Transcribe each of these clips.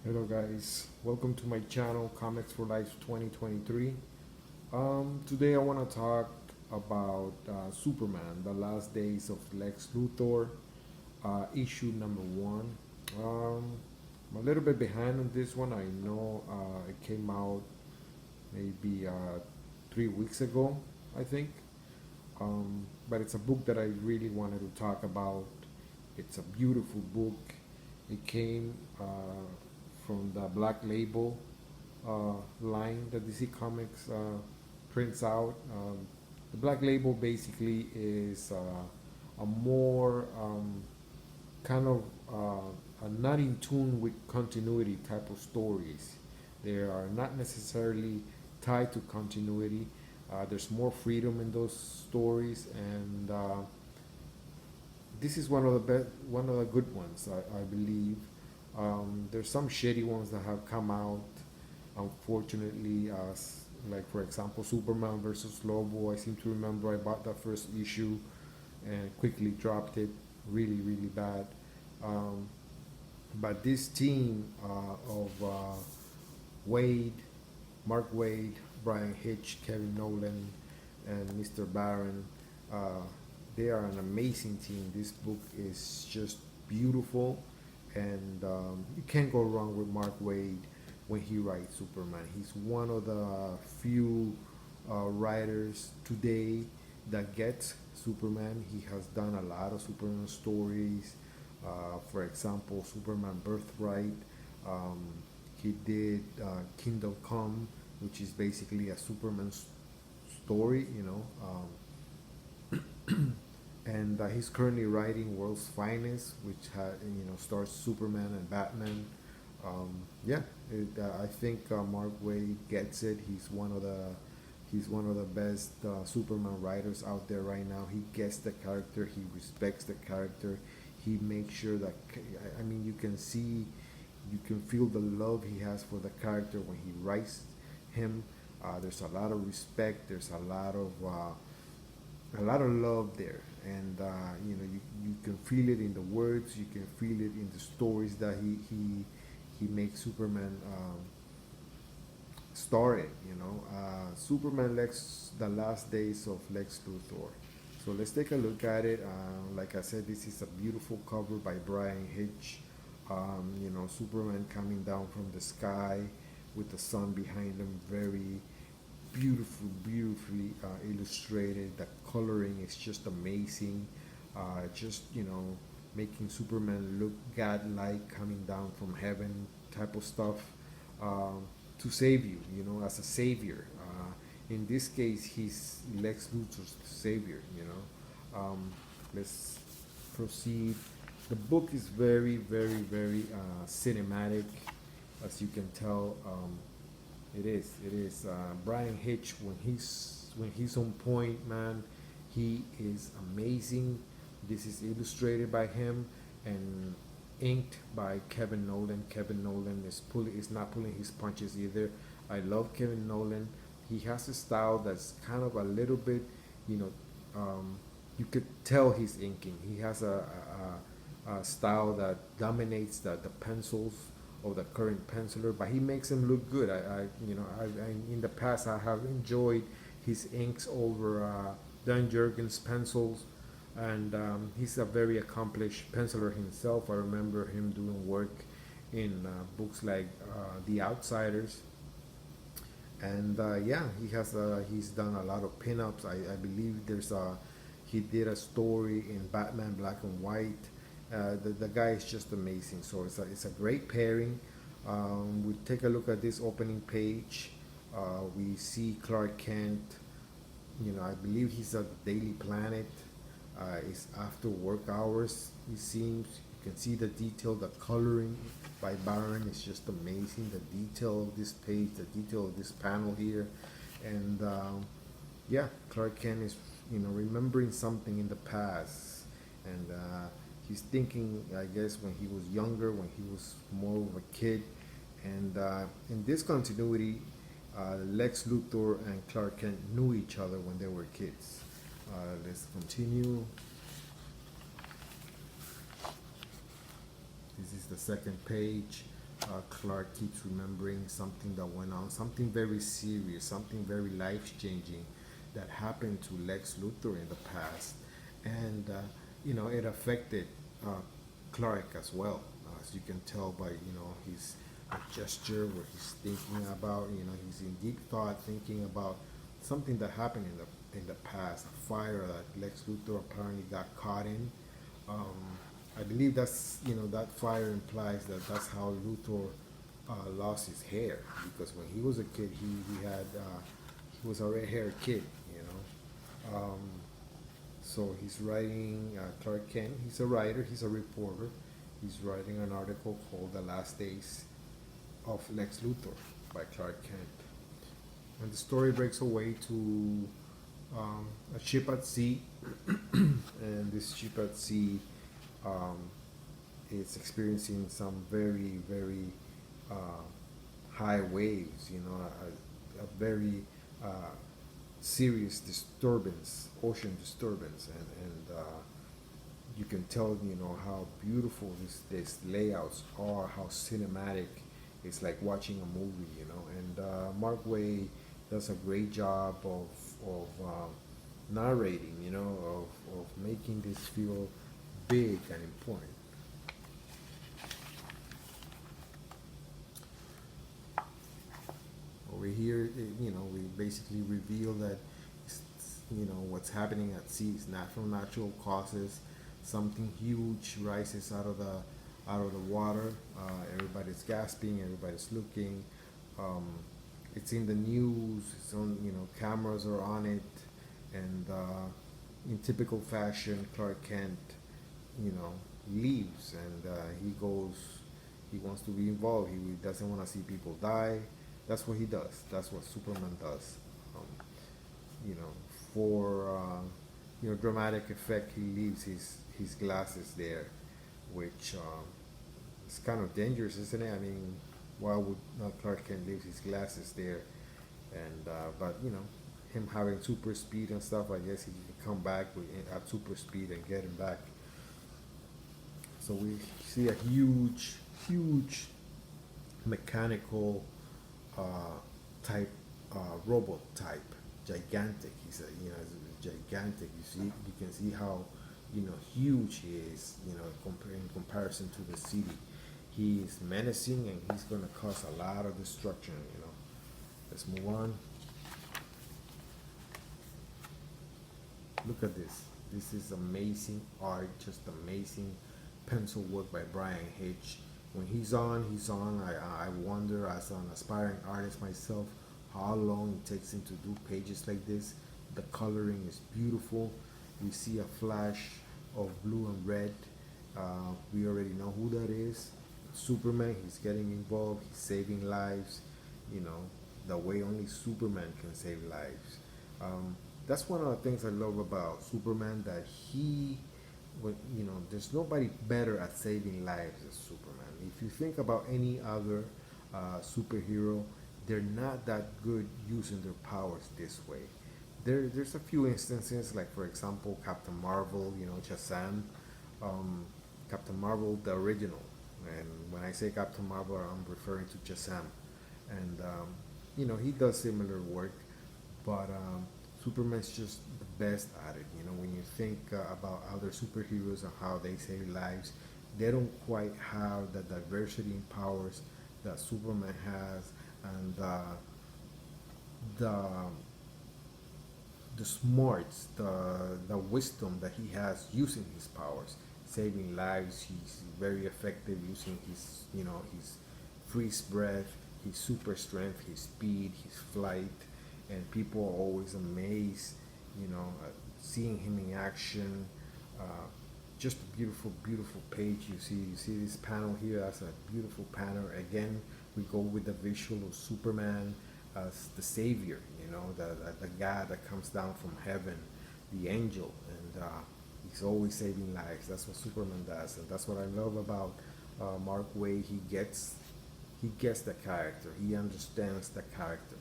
Hello guys, welcome to my channel Comics for Life 2023. Today I want to talk about Superman, the last days of Lex Luthor, issue number one. I'm a little bit behind on this one. I know it came out maybe 3 weeks ago, I think. But it's a book that I really wanted to talk about. It's a beautiful book. It came from the Black Label line that DC Comics prints out. The Black Label basically is a more kind of a not in tune with continuity type of stories. They are not necessarily tied to continuity. There's more freedom in those stories, and this is one of the one of the good ones, I believe. There's some shitty ones that have come out, unfortunately. Like for example, Superman versus Lobo. I seem to remember I bought that first issue and quickly dropped it. Really, really bad. Um, but this team of Wade, Mark Wade, Brian Hitch, Kevin Nolan, and Mr. Barron. Uh, they are an amazing team. This book is just beautiful, and you can't go wrong with Mark Wade when he writes Superman. He's one of the few writers today that gets Superman. He has done a lot of Superman stories. For example, Superman Birthright. Um, he did Kingdom Come, which is basically a Superman story, you know. And he's currently writing World's Finest, which stars Superman and Batman. Yeah, I think Mark Waid gets it. He's one of the best Superman writers out there right now. He gets the character. He respects the character. He makes sure that I mean you can feel the love he has for the character when he writes him. There's a lot of respect. There's a lot of love there, and you can feel it in the words. You can feel it in the stories that he makes Superman started. Superman Lex, the last days of Lex Luthor. So let's take a look at it. Like I said, this is a beautiful cover by Brian Hitch. Superman coming down from the sky with the sun behind him. Very beautifully illustrated. The coloring is just amazing. Just making Superman look godlike, coming down from heaven, type of stuff, to save you. As a savior. In this case, he's Lex Luthor's savior. Let's proceed. The book is very, very, very cinematic, as you can tell. It is. It is. Brian Hitch, when he's on point, man, he is amazing. This is illustrated by him and inked by Kevin Nolan. Kevin Nolan is not pulling his punches either. I love Kevin Nolan. He has a style that's kind of a little bit, you know, you could tell he's inking. He has a style that dominates the pencils of the current penciler, but he makes them look good. I in the past I have enjoyed his inks over Dan Jurgens pencils, and he's a very accomplished penciler himself. I remember him doing work in books like The Outsiders, and yeah, he's done a lot of pinups. I believe he did a story in Batman Black and White. The guy is just amazing. So it's a great pairing. We take a look at this opening page. We see Clark Kent. I believe he's at the Daily Planet. It's after work hours. It seems you can see the detail, the coloring by Barron is just amazing. The detail of this page, the detail of this panel here, and yeah, Clark Kent is remembering something in the past, and he's thinking, I guess, when he was younger, when he was more of a kid, and in this continuity, Lex Luthor and Clark Kent knew each other when they were kids. Let's continue. This is the second page. Clark keeps remembering something that went on, something very serious, something very life changing that happened to Lex Luthor in the past, and it affected uh, Clark as well, as you can tell by his gesture where he's thinking about, he's in deep thought, thinking about something that happened in the past, a fire that Lex Luthor apparently got caught in. Um, I believe that fire implies that that's how Luthor lost his hair, because when he was a kid, he was a red haired kid, you know. So he's writing Clark Kent. He's a writer. He's a reporter. He's writing an article called "The Last Days of Lex Luthor" by Clark Kent, and the story breaks away to a ship at sea, and this ship at sea um, is experiencing some very, very uh, high waves. A very uh, serious disturbance, ocean disturbance, and you can tell how beautiful these layouts are, how cinematic. It's like watching a movie, and Mark Way does a great job of narrating, of making this feel big and important. Over here, we basically reveal that what's happening at sea is not from natural causes. Something huge rises out of the water. Everybody's gasping. Everybody's looking. Um, it's in the news. It's on. Cameras are on it, and in typical fashion, Clark Kent, you know, leaves, and he goes. He wants to be involved. He doesn't want to see people die. That's what he does. That's what Superman does. Um, you know, for dramatic effect, he leaves his glasses there, which is kind of dangerous, isn't it? I mean, why would Clark Kent leave his glasses there? And but him having super speed and stuff, I guess he can come back at super speed and get him back. So we see a huge mechanical uh, type robot type, gigantic. He's gigantic. You can see how huge he is. In comparison to the city, he is menacing and he's gonna cause a lot of destruction. Let's move on. Look at this. This is amazing art, just amazing pencil work by Brian Hitch. When he's on. I wonder, as an aspiring artist myself, how long it takes him to do pages like this. The coloring is beautiful. We see a flash of blue and red. We already know who that is. Superman. He's getting involved. He's saving lives. The way only Superman can save lives. That's one of the things I love about Superman, that there's nobody better at saving lives than Superman. If you think about any other superhero, they're not that good using their powers this way. There's a few instances, like for example, Captain Marvel, Shazam, Captain Marvel, the original. And when I say Captain Marvel, I'm referring to Shazam. And he does similar work, but Superman's just the best at it. When you think about other superheroes and how they save lives, they don't quite have the diversity in powers that Superman has, and the smarts, the wisdom that he has using his powers, saving lives. He's very effective using his freeze breath, his super strength, his speed, his flight, and people are always amazed, seeing him in action. Uh, just a beautiful page. You see this panel here. That's a beautiful panel. Again, we go with the visual of Superman as the savior. The guy that comes down from heaven, the angel, and he's always saving lives. That's what Superman does, and that's what I love about Mark Waid. He gets the character. He understands the character.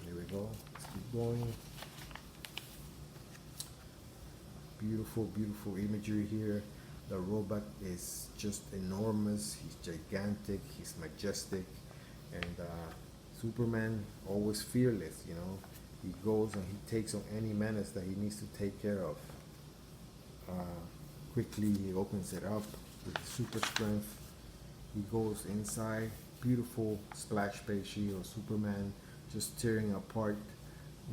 Here we go. Let's keep going. Beautiful imagery here. The robot is just enormous. He's gigantic. He's majestic, and Superman always fearless. You know, he goes and he takes on any menace that he needs to take care of. Uh, Quickly, he opens it up with super strength. He goes inside. Beautiful splash page here of Superman just tearing apart,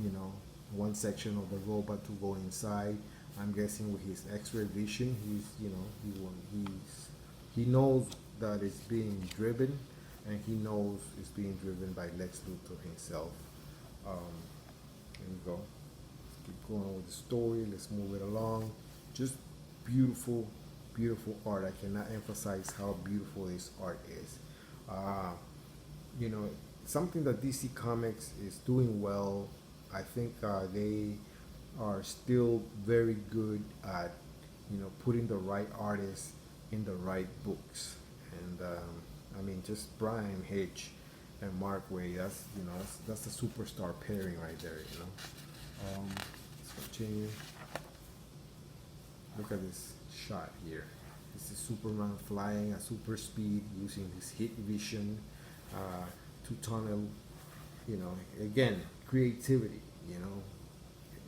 you know, one section of the robot to go inside. I'm guessing with his X-ray vision, he's, you know, he knows that it's being driven, and he knows it's being driven by Lex Luthor himself. Um, Here we go. Let's keep going with the story. Let's move it along. Just beautiful, beautiful art. I cannot emphasize how beautiful this art is. Uh, you know, something that DC Comics is doing well. I think they are still very good at, you know, putting the right artists in the right books. And I mean, just Brian Hitch and Mark Waid. That's, you know, that's the superstar pairing right there. You know. Let's continue. Look at this shot here. This is Superman flying at super speed using his heat vision to tunnel. You know, again, creativity. You know,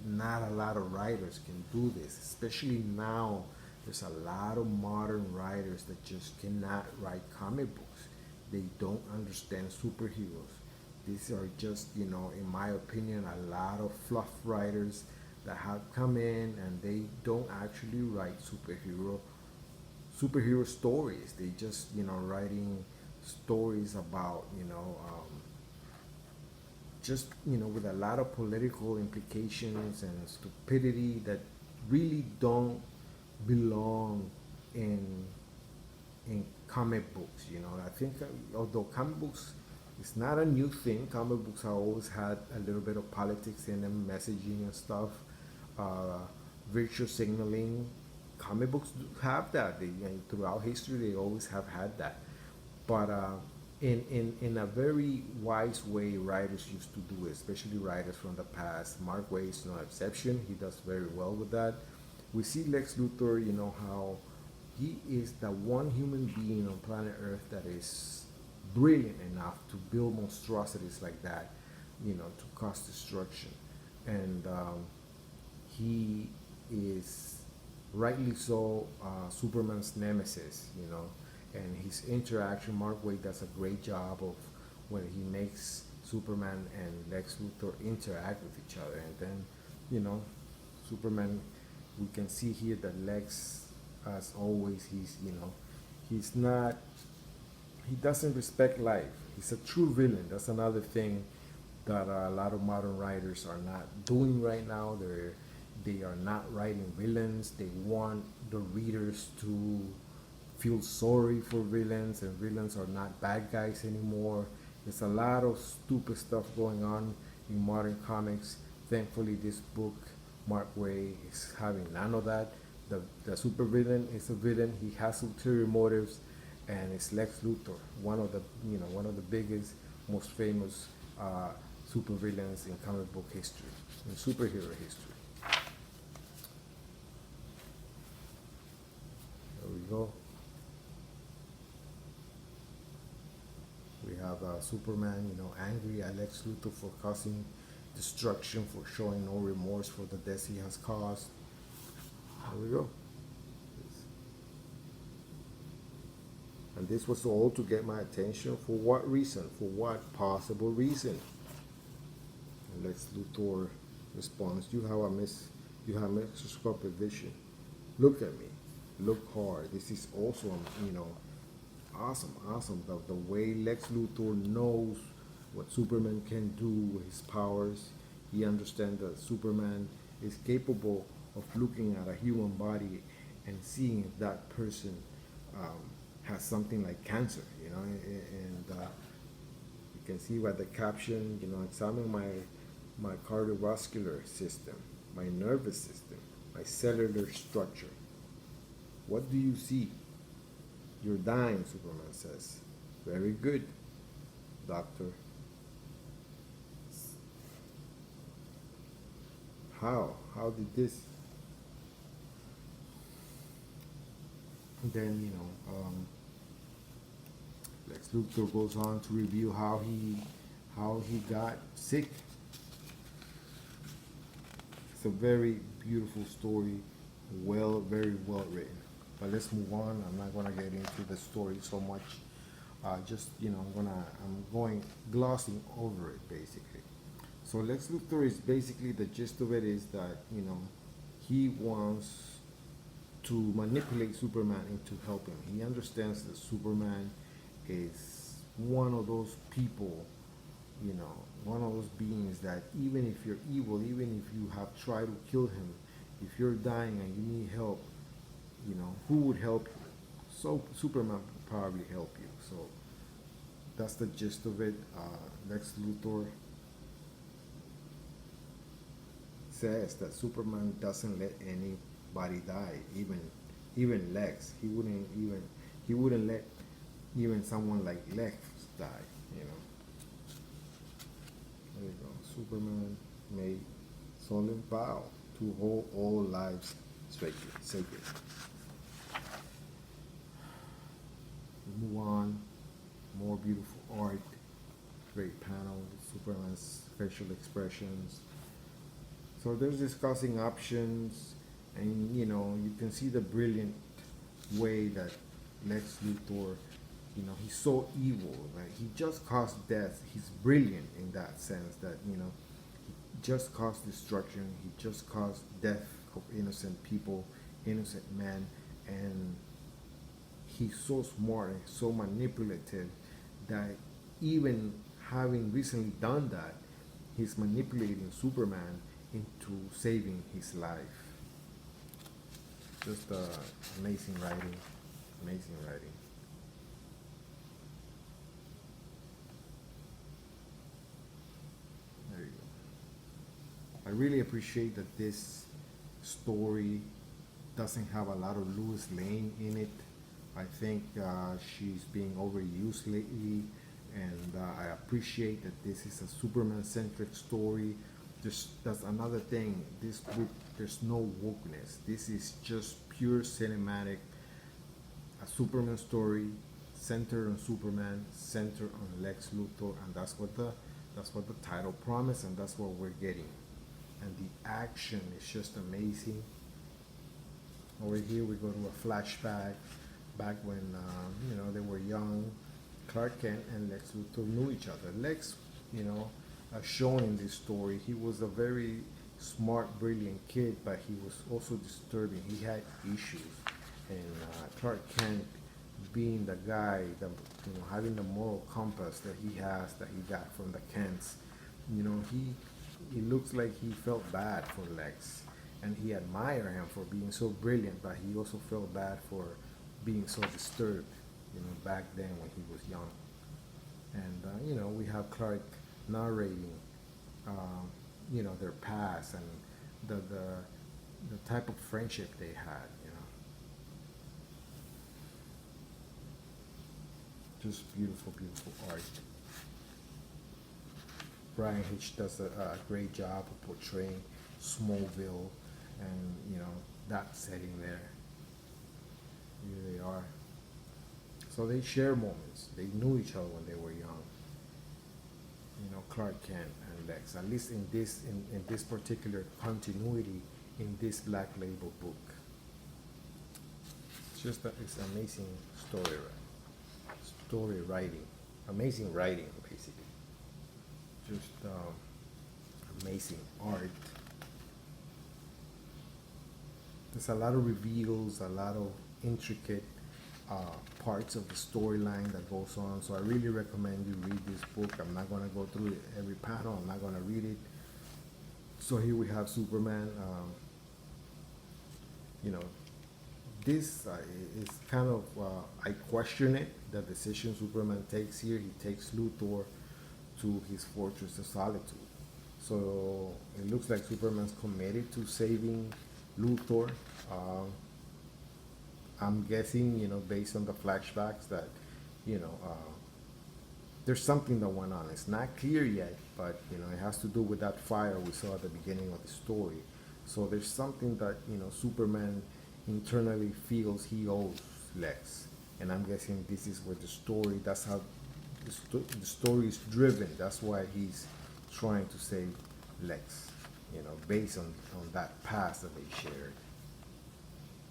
not a lot of writers can do this, especially now. There's a lot of modern writers that just cannot write comic books. They don't understand superheroes. These are just, you know, in my opinion, a lot of fluff writers that have come in and they don't actually write superhero stories. They just, you know, writing stories about, you know, just, you know, with a lot of political implications and stupidity that really don't belong in comic books. You know, I think although comic books is not a new thing, comic books have always had a little bit of politics in them, messaging and stuff, uh, virtue signaling. Comic books have that. They, and throughout history, they always have had that. But in a very wise way, writers used to do it, especially writers from the past. Mark Waid is no exception. He does very well with that. We see Lex Luthor, you know, how he is the one human being on planet Earth that is brilliant enough to build monstrosities like that, you know, to cause destruction. And he is rightly so Superman's nemesis, you know, and his interaction, Mark Waid does a great job of when he makes Superman and Lex Luthor interact with each other. And then, you know, Superman, we can see here that Lex, as always, he's, you know, he's not, he doesn't respect life. He's a true villain. That's another thing that a lot of modern writers are not doing right now. They are not writing villains. They want the readers to feel sorry for villains, and villains are not bad guys anymore. There's a lot of stupid stuff going on in modern comics. Thankfully, this book, Mark Waid, is having none of that. The super villain is a villain. He has ulterior motives, and it's Lex Luthor, one of the, you know, one of the biggest, most famous super villains in comic book history, in superhero history. There we go. We have Superman, you know, angry at Lex Luthor for causing destruction, for showing no remorse for the deaths he has caused. There we go. And this was all to get my attention. For what reason? For what possible reason? And Lex Luthor responds, you have microscopic vision. Look at me. Look hard. This is also, you know, awesome. The way Lex Luthor knows what Superman can do with his powers. He understands that Superman is capable of looking at a human body and seeing if that person has something like cancer, you know, and you can see by the caption, you know, examine my cardiovascular system, my nervous system, my cellular structure. What do you see? You're dying, Superman says. Very good, doctor. How? How did this? Then Lex Luthor goes on to review how he got sick. It's a very beautiful story, very well written. But let's move on. I'm not gonna get into the story so much. Just I'm going glossing over it basically. So Lex Luthor is basically, the gist of it is that he wants to manipulate Superman into helping. He understands that Superman is one of those people, one of those beings that even if you're evil, even if you have tried to kill him, if you're dying and you need help, who would help you? So Superman would probably help you. So that's the gist of it. Lex Luthor says that Superman doesn't let anybody die, even Lex. He wouldn't let even someone like Lex die. There you go. Superman made solemn vow to hold all lives sacred. We move on. More beautiful art, great panel, Superman's facial expressions. So there's discussing options, and you can see the brilliant way that Lex Luthor, he's so evil, right? He just caused death. He's brilliant in that sense that he just caused destruction. He just caused death of innocent people, innocent men, and he's so smart and so manipulative that even having recently done that, he's manipulating Superman into saving his life. Just amazing writing, amazing writing. There you go. I really appreciate that this story doesn't have a lot of Lois Lane in it. I think she's being overused lately, and I appreciate that this is a Superman-centric story. That's another thing. This book, there's no wokeness. This is just pure cinematic, a Superman story, centered on Superman, centered on Lex Luthor, and that's what the title promised, and that's what we're getting. And the action is just amazing. Over here we go to a flashback back when they were young. Clark Kent and Lex Luthor knew each other. Lex, as shown in this story, he was a very smart, brilliant kid, but he was also disturbing. He had issues, and Clark Kent, being the guy, having the moral compass that he has, that he got from the Kents, he looks like he felt bad for Lex, and he admired him for being so brilliant, but he also felt bad for being so disturbed, back then when he was young. And we have Clark narrating, their past and the type of friendship they had. Just beautiful, beautiful art. Brian Hitch does a great job of portraying Smallville, and that setting there. Here they are. So they share moments. They knew each other when they were young. Clark Kent and Lex. At least in this particular continuity in this Black Label book. It's amazing story writing, amazing writing basically. Just amazing art. There's a lot of reveals, a lot of intricate parts of the storyline that goes on. So I really recommend you read this book. I'm not going to go through every panel. I'm not going to read it. So here we have Superman. This is kind of, I question it, the decision Superman takes here. He takes Luthor to his fortress of solitude. So it looks like Superman's committed to saving Luthor. I'm guessing, based on the flashbacks that, there's something that went on. It's not clear yet, but, it has to do with that fire we saw at the beginning of the story. So there's something that, Superman internally feels he owes Lex. And I'm guessing this is where the story, that's how the story is driven. That's why he's trying to save Lex, based on that past that they shared.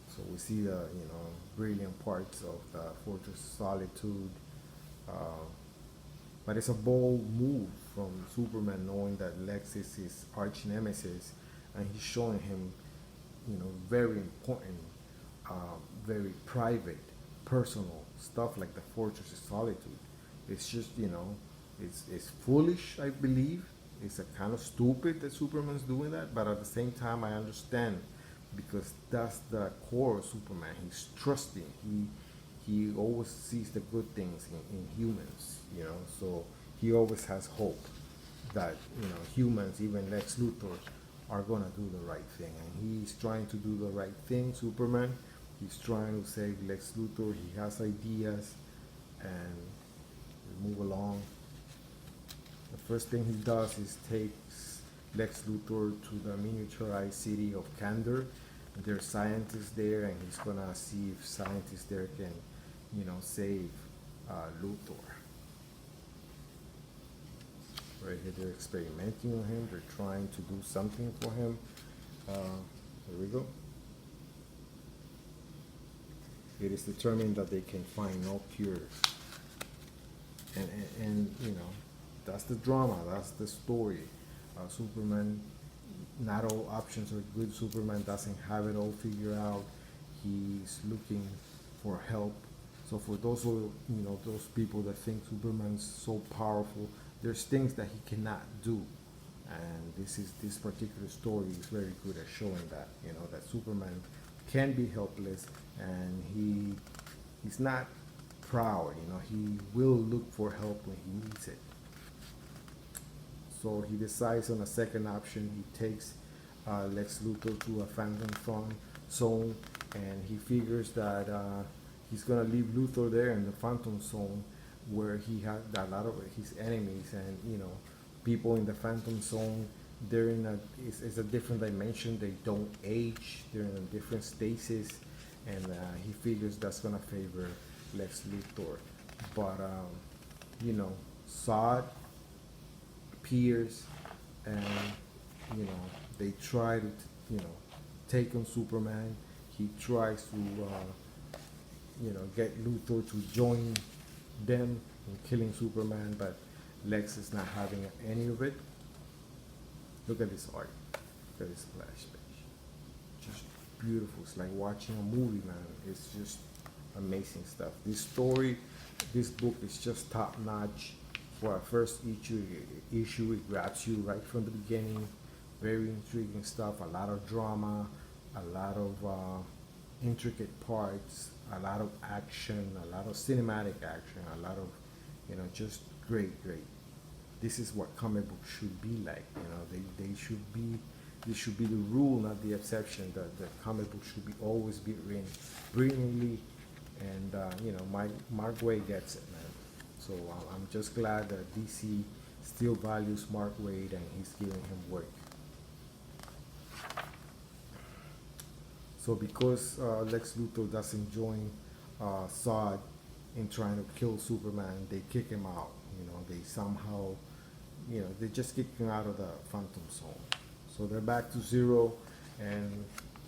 So we see the, brilliant parts of the Fortress of Solitude. Uh, but it's a bold move from Superman, knowing that Lex is his arch nemesis, and he's showing him, very important, very private, personal stuff like the Fortress of Solitude. It's just, it's foolish, I believe. It's a kind of stupid that Superman's doing that, but at the same time, I understand because that's the core of Superman. He's trusting. He always sees the good things in humans, So he always has hope that humans, even Lex Luthor, are gonna do the right thing, and he's trying to do the right thing. Superman, he's trying to save Lex Luthor. He has ideas, and we move along. The first thing he does is takes Lex Luthor to the miniaturized city of Kandor. There's scientists there, and he's gonna see if scientists there can, save Luthor. Right here, they're experimenting on him. They're trying to do something for him. There we go. It is determined that they can find no cure. And that's the drama. That's the story. Superman, not all options are good. Superman doesn't have it all figured out. He's looking for help. So for those those people that think Superman's so powerful, there's things that he cannot do, and this particular story is very good at showing that that Superman can be helpless, and he's not proud. He will look for help when he needs it. So he decides on a second option. He takes Lex Luthor to a Phantom Zone, and he figures that he's gonna leave Luthor there in the Phantom Zone, where he had a lot of his enemies, and people in the Phantom Zone. They're in it's a different dimension. They don't age. They're in a different stasis, and he figures that's gonna favor Lex Luthor. But Zod appears, and they try to take on Superman. He tries to get Luthor to join them in killing Superman, but Lex is not having any of it. Look at this art. Look at this splash page. Just beautiful. It's like watching a movie, man. It's just amazing stuff. This story, this book is just top notch. For our first issue, it grabs you right from the beginning. Very intriguing stuff. A lot of drama, a lot of intricate parts, a lot of action, a lot of cinematic action, a lot of just great. This is what comic books should be like. They should be. This should be the rule, not the exception. That the comic book should be always be written brilliantly, and Mark Waid gets it, man. So I'm just glad that DC still values Mark Waid, and he's giving him work. So because Lex Luthor doesn't join Zod in trying to kill Superman, they kick him out. They somehow, they just kick him out of the Phantom Zone. So they're back to zero, and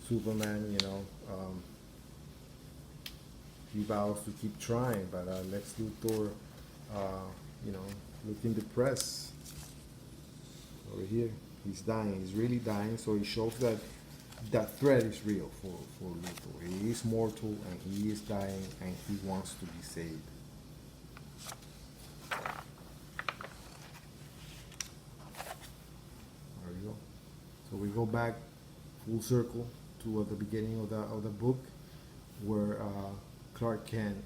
Superman, he vows to keep trying, but Lex Luthor, looking depressed over here. He's dying. He's really dying. So he shows that that threat is real for Luthor. He is mortal, and he is dying, and he wants to be saved. There we go. So we go back full circle to the beginning of the book, where Clark Kent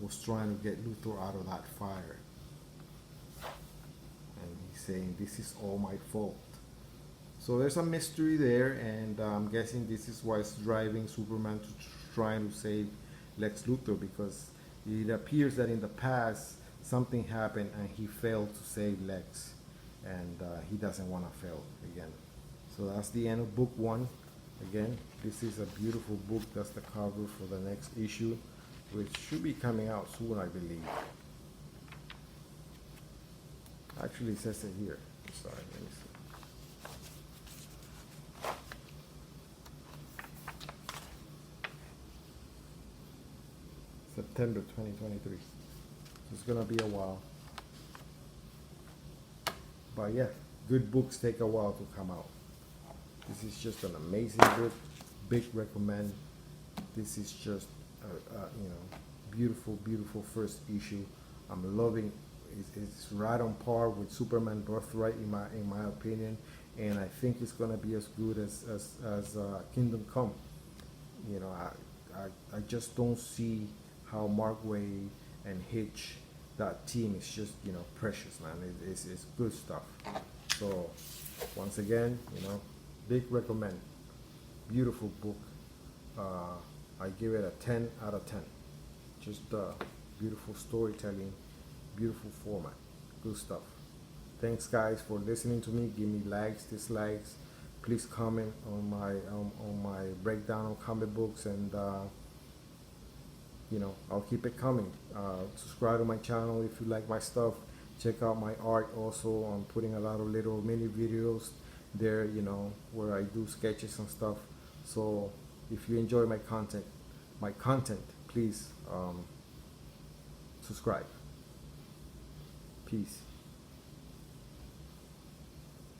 was trying to get Luthor out of that fire, and he's saying, "This is all my fault." So there's a mystery there, and I'm guessing this is what's driving Superman to trying to save Lex Luthor, because it appears that in the past something happened and he failed to save Lex, and he doesn't want to fail again. So that's the end of book one. Again, this is a beautiful book. That's the cover for the next issue, which should be coming out soon, I believe. Actually, it says it here. I'm sorry, let me see. September 2023. So it's gonna be a while. But yeah, good books take a while to come out. This is just an amazing book. Big recommend. This is just beautiful, beautiful first issue. I'm loving. It's right on par with Superman Birthright in my opinion, and I think it's gonna be as good as Kingdom Come. You know, I just don't see how Mark Waid and Hitch, that team is just precious, man. It's good stuff. So once again, big recommend. Beautiful book. I give it a 10 out of 10. Just beautiful storytelling, beautiful format, good stuff. Thanks guys for listening to me. Give me likes, dislikes. Please comment on my breakdown on comic books, and I'll keep it coming. Subscribe to my channel if you like my stuff. Check out my art also. I'm putting a lot of little mini videos there, where I do sketches and stuff. So if you enjoy my content, please subscribe. Peace.